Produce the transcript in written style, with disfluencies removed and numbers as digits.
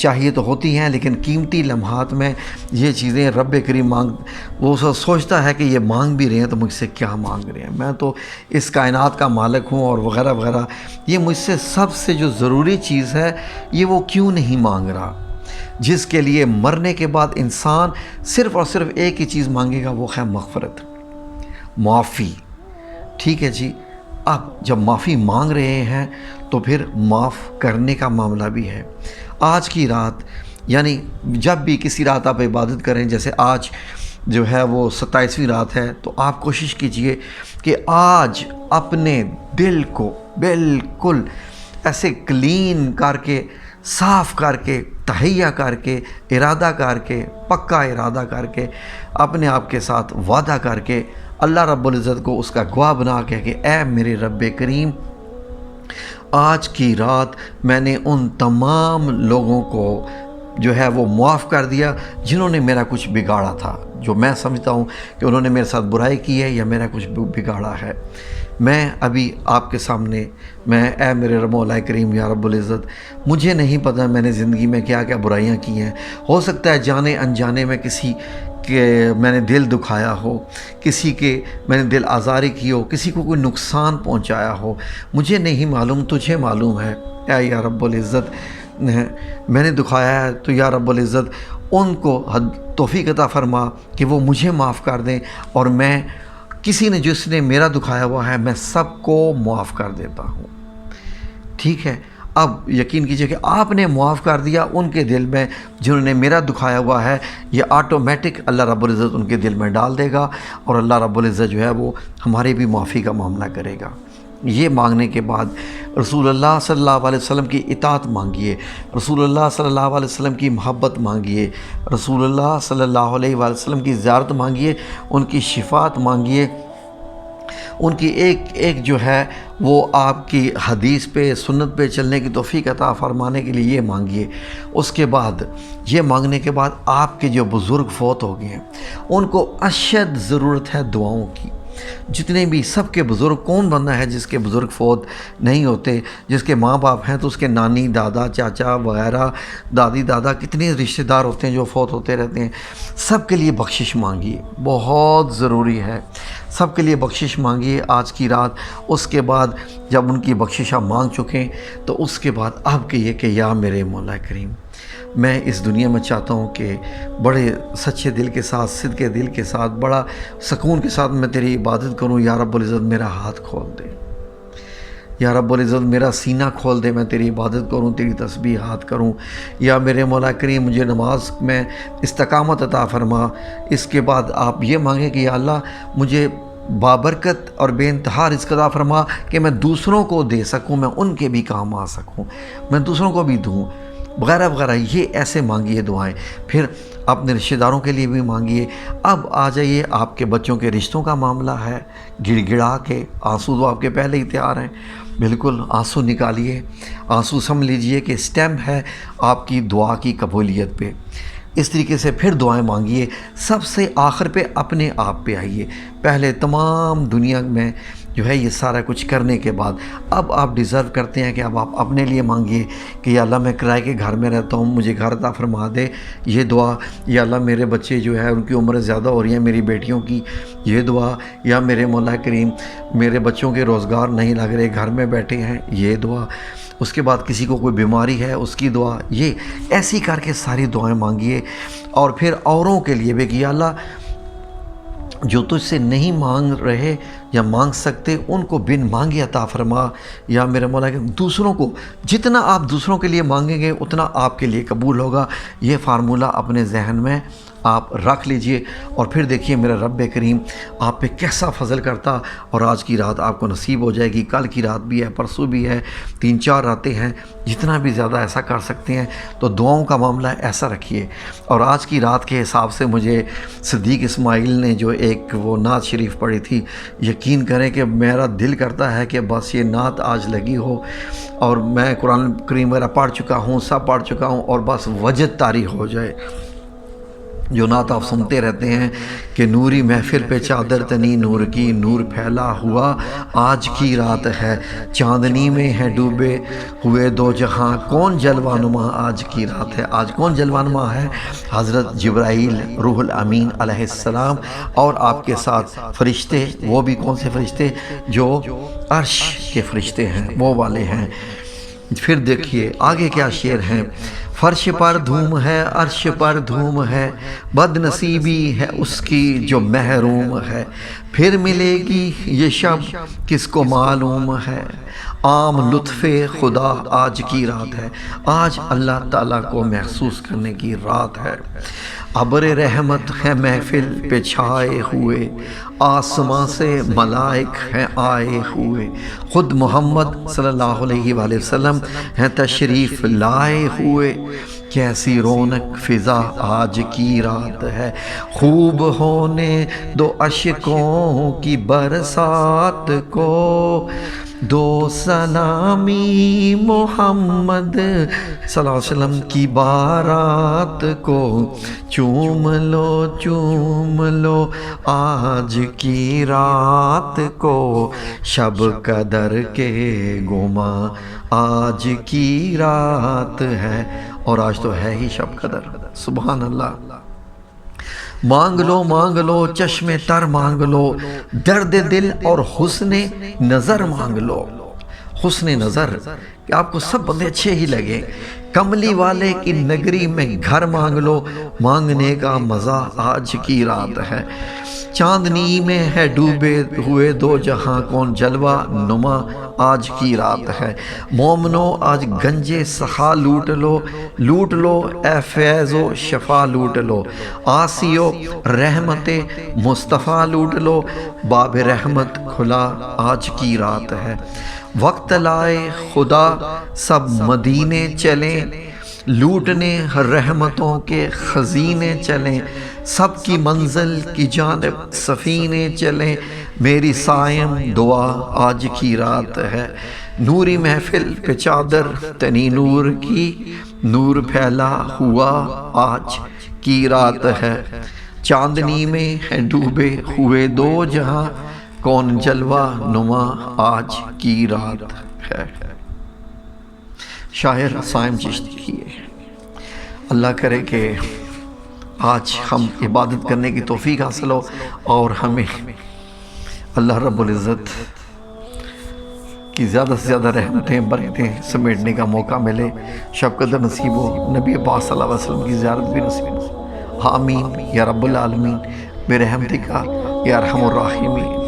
چاہیے تو ہوتی ہیں، لیکن قیمتی لمحات میں یہ چیزیں رب کریم وہ سوچتا ہے کہ یہ مانگ بھی رہے ہیں تو مجھ سے کیا مانگ رہے ہیں، میں تو اس کائنات کا مالک ہوں اور وغیرہ وغیرہ، یہ مجھ سے سب سے جو ضروری چیز ہے یہ وہ کیوں نہیں مانگ رہا، جس کے لیے مرنے کے بعد انسان صرف اور صرف ایک ہی چیز مانگے گا، وہ ہے مغفرت، معافی۔ ٹھیک ہے جی، اب جب معافی مانگ رہے ہیں تو پھر معاف کرنے کا معاملہ بھی ہے۔ آج کی رات، یعنی جب بھی کسی رات آپ عبادت کریں، جیسے آج جو ہے وہ 27ویں رات ہے، تو آپ کوشش کیجئے کہ آج اپنے دل کو بالکل ایسے کلین کر کے، صاف کر کے، تہیہ کر کے، ارادہ کر کے، پکا ارادہ کر کے، اپنے آپ کے ساتھ وعدہ کر کے اللہ رب العزت کو اس کا گواہ بنا کے کہ اے میرے رب کریم، آج کی رات میں نے ان تمام لوگوں کو جو ہے وہ معاف کر دیا جنہوں نے میرا کچھ بگاڑا تھا، جو میں سمجھتا ہوں کہ انہوں نے میرے ساتھ برائی کی ہے یا میرا کچھ بگاڑا ہے۔ میں ابھی آپ کے سامنے، میں اے میرے مولا کریم یا رب العزت، مجھے نہیں پتہ میں نے زندگی میں کیا کیا برائیاں کی ہیں، ہو سکتا ہے جانے انجانے میں کسی کہ میں نے دل دکھایا ہو، کسی کے میں نے دل آزاری کی ہو، کسی کو کوئی نقصان پہنچایا ہو، مجھے نہیں معلوم، تجھے معلوم ہے اے یا رب العزت، میں نے دکھایا ہے تو یا رب العزت ان کو توفیق عطا فرما کہ وہ مجھے معاف کر دیں، اور میں کسی نے جس نے میرا دکھایا ہوا ہے میں سب کو معاف کر دیتا ہوں۔ ٹھیک ہے، اب یقین کیجئے کہ آپ نے معاف کر دیا ان کے دل میں جنہوں نے میرا دکھایا ہوا ہے، یہ آٹومیٹک اللہ رب العزت ان کے دل میں ڈال دے گا، اور اللہ رب العزت جو ہے وہ ہماری بھی معافی کا معاملہ کرے گا۔ یہ مانگنے کے بعد رسول اللہ صلی اللہ علیہ وسلم کی اطاعت مانگیے، رسول اللہ صلی اللہ علیہ وسلم کی محبت مانگیے، رسول اللہ صلی اللہ علیہ وسلم کی زیارت مانگیے، ان کی شفاعت مانگیے، ان کی ایک ایک جو ہے وہ آپ کی حدیث پہ، سنت پہ چلنے کی توفیق عطا فرمانے کے لیے یہ مانگیے۔ اس کے بعد یہ مانگنے کے بعد آپ کے جو بزرگ فوت ہو گئے ہیں ان کو اشد ضرورت ہے دعاؤں کی۔ جتنے بھی سب کے بزرگ، کون بندہ ہے جس کے بزرگ فوت نہیں ہوتے، جس کے ماں باپ ہیں تو اس کے نانی، دادا، چاچا وغیرہ، دادی، دادا، کتنے رشتہ دار ہوتے ہیں جو فوت ہوتے رہتے ہیں، سب کے لیے بخشش مانگیے، بہت ضروری ہے، سب کے لیے بخشش مانگیے آج کی رات۔ اس کے بعد جب ان کی بخشش آپ مانگ چکیں تو اس کے بعد آپ کہیے کہ یا میرے مولا کریم، میں اس دنیا میں چاہتا ہوں کہ بڑے سچے دل کے ساتھ، صدقے دل کے ساتھ، بڑا سکون کے ساتھ میں تیری عبادت کروں، یا رب العزت میرا ہاتھ کھول دے، یا رب العزت میرا سینہ کھول دے، میں تیری عبادت کروں، تیری تسبیحات کروں، یا میرے مولا کریم مجھے نماز میں استقامت عطا فرما۔ اس کے بعد آپ یہ مانگیں کہ یا اللہ مجھے بابرکت اور بے انتہا رزق عطا فرما کہ میں دوسروں کو دے سکوں، میں ان کے بھی کام آ سکوں، میں دوسروں کو بھی دوں، وغیرہ وغیرہ۔ یہ ایسے مانگیے دعائیں، پھر اپنے رشتہ داروں کے لیے بھی مانگیے۔ اب آ جائیے آپ کے بچوں کے رشتوں کا معاملہ ہے، گڑ گڑا کے آنسو تو آپ کے پہلے ہی تیار ہیں، بالکل آنسو نکالیے، آنسو سمجھ لیجئے کہ سٹیمپ ہے آپ کی دعا کی قبولیت پہ۔ اس طریقے سے پھر دعائیں مانگیے، سب سے آخر پہ اپنے آپ پہ آئیے۔ پہلے تمام دنیا میں جو ہے یہ سارا کچھ کرنے کے بعد اب آپ ڈیزرو کرتے ہیں کہ اب آپ اپنے لیے مانگیے کہ یا اللہ میں کرائے کے گھر میں رہتا ہوں، مجھے گھر عطا فرما دے، یہ دعا۔ یا اللہ میرے بچے جو ہے ان کی عمر زیادہ ہو رہی ہیں، میری بیٹیوں کی، یہ دعا۔ یا میرے مولا کریم میرے بچوں کے روزگار نہیں لگ رہے، گھر میں بیٹھے ہیں، یہ دعا۔ اس کے بعد کسی کو کوئی بیماری ہے اس کی دعا، یہ ایسی کر کے ساری دعائیں مانگیے۔ اور پھر اوروں کے لیے بھی کہ یا اللہ جو تجھ سے نہیں مانگ رہے یا مانگ سکتے ان کو بن مانگے عطا فرما، یا میرے مولا کہ دوسروں کو، جتنا آپ دوسروں کے لیے مانگیں گے اتنا آپ کے لیے قبول ہوگا۔ یہ فارمولہ اپنے ذہن میں آپ رکھ لیجئے، اور پھر دیکھیے میرا رب کریم آپ پہ کیسا فضل کرتا، اور آج کی رات آپ کو نصیب ہو جائے گی، کل کی رات بھی ہے، پرسوں بھی ہے، 3-4 راتیں ہیں، جتنا بھی زیادہ ایسا کر سکتے ہیں تو دعاؤں کا معاملہ ایسا رکھیے۔ اور آج کی رات کے حساب سے مجھے صدیق اسماعیل نے جو ایک وہ نعت شریف پڑھی تھی، یقین کریں کہ میرا دل کرتا ہے کہ بس یہ نعت آج لگی ہو، اور میں قرآن کریم وغیرہ پڑھ چکا ہوں، سب پڑھ چکا ہوں، اور بس وجد طاری ہو جائے جو نعت آپ سنتے رہتے ہیں کہ نوری محفل پہ چادر تنی نور کی، نور پھیلا ہوا آج کی رات ہے، چاندنی میں ہے ڈوبے ہوئے دو جہاں، کون جلوہ نما آج کی رات ہے۔ آج کون جلوہ نما ہے؟ حضرت جبرائیل روح الامین علیہ السلام اور آپ کے ساتھ فرشتے۔ وہ بھی کون سے فرشتے؟ جو عرش کے فرشتے ہیں، وہ والے ہیں۔ پھر دیکھیے آگے کیا شعر ہیں، فرش پر دھوم ہے، عرش پر دھوم ہے، بد نصیبی ہے اس کی جو محروم ہے، پھر ملے گی یہ شب کس کو معلوم ہے، عام لطف خدا آج کی رات ہے۔ آج اللہ تعالیٰ کو محسوس کرنے کی رات ہے۔ ابر رحمت ہے محفل پہ چھائے ہوئے، آسماں سے ملائک ہیں آئے ہوئے، خود محمد صلی اللہ علیہ وآلہ وسلم ہیں تشریف لائے ہوئے، کیسی رونق فضا آج کی رات ہے، خوب ہونے دو اشکوں کی برسات کو، دو سلامی محمد صلی اللہ علیہ وسلم کی بارات کو، چوم لو آج کی رات کو، شب قدر کے گما آج کی رات ہے۔ اور آج تو ہے ہی شب قدر، سبحان اللہ۔ مانگ لو چشم تر مانگ لو، درد دل اور حسن نظر مانگ لو۔ حسن نظر کہ آپ کو سب بندے اچھے ہی لگے، کملی والے کی نگری میں گھر مانگ لو، مانگنے کا مزہ آج کی رات ہے، چاندنی میں ہے ڈوبے ہوئے دو جہاں، کون جلوہ نما آج کی رات ہے، مومنو آج گنجے سخا لوٹ لو اے فیض و شفا لوٹ لو، آسیو رحمت مصطفیٰ لوٹ لو، باب رحمت کھلا آج کی رات ہے، وقت لائے خدا سب مدینے چلیں، لوٹنے رحمتوں کے خزینے چلیں، سب کی منزل کی جانب سفینے چلیں، میری سائم دعا آج کی رات ہے، نوری محفل پہ چادر تنی نور کی، نور پھیلا ہوا آج کی رات ہے، چاندنی میں ہے ڈوبے ہوئے دو جہاں، کون جلوہ نما آج کی رات ہے۔ شاعر سائم چشتی کی ہے۔ اللہ کرے کہ آج ہم عبادت کرنے کی توفیق حاصل ہو اور ہمیں اللہ رب العزت کی زیادہ سے زیادہ رحمتیں برکتیں سمیٹنے کا موقع ملے، شب قدر نصیب ہو، نبی پاک صلی اللہ علیہ وسلم کی زیارت بھی نصیب ہو۔ آمین یا رب العالمین برحمتک یا ارحم الراحمین۔